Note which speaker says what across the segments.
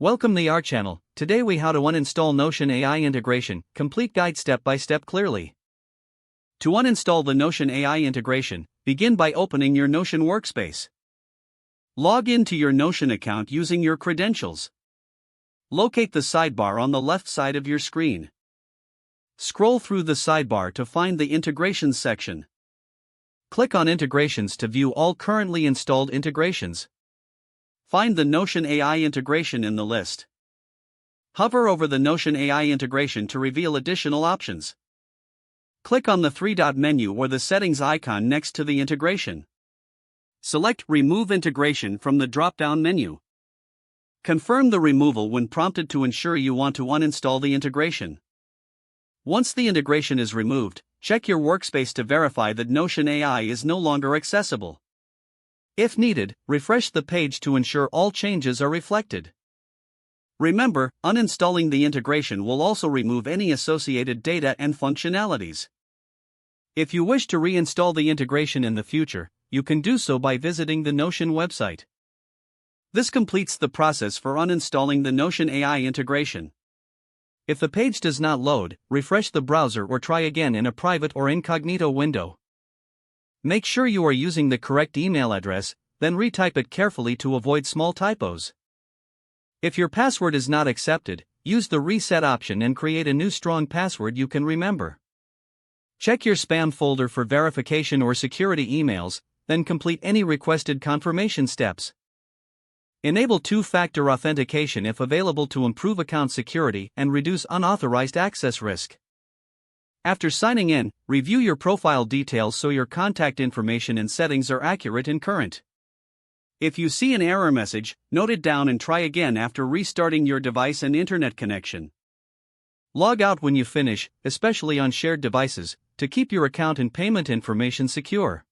Speaker 1: Welcome to our channel. Today we how to uninstall Notion AI integration, complete guide step by step clearly. To uninstall the Notion AI integration, begin by opening your Notion workspace. Log into your Notion account using your credentials. Locate the sidebar on the left side of your screen. Scroll through the sidebar to find the Integrations section. Click on Integrations to view all currently installed integrations. Find the Notion AI integration in the list. Hover over the Notion AI integration to reveal additional options. Click on the three-dot menu or the settings icon next to the integration. Select Remove Integration from the drop-down menu. Confirm the removal when prompted to ensure you want to uninstall the integration. Once the integration is removed, check your workspace to verify that Notion AI is no longer accessible. If needed, refresh the page to ensure all changes are reflected. Remember, uninstalling the integration will also remove any associated data and functionalities. If you wish to reinstall the integration in the future, you can do so by visiting the Notion website. This completes the process for uninstalling the Notion AI integration. If the page does not load, refresh the browser or try again in a private or incognito window. Make sure you are using the correct email address, then retype it carefully to avoid small typos. If your password is not accepted, use the reset option and create a new strong password you can remember. Check your spam folder for verification or security emails, then complete any requested confirmation steps. Enable two-factor authentication if available to improve account security and reduce unauthorized access risk. After signing in, review your profile details so your contact information and settings are accurate and current. If you see an error message, note it down and try again after restarting your device and internet connection. Log out when you finish, especially on shared devices, to keep your account and payment information secure.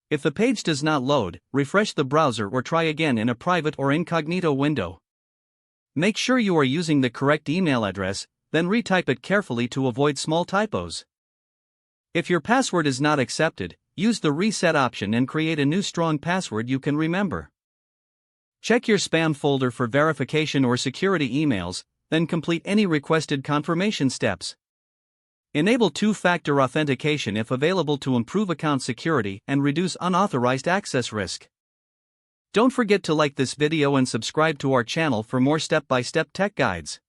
Speaker 1: If the page does not load, refresh the browser or try again in a private or incognito window. Make sure you are using the correct email address, then retype it carefully to avoid small typos. If your password is not accepted, use the reset option and create a new strong password you can remember. Check your spam folder for verification or security emails, then complete any requested confirmation steps. Enable two-factor authentication if available to improve account security and reduce unauthorized access risk. Don't forget to like this video and subscribe to our channel for more step-by-step tech guides.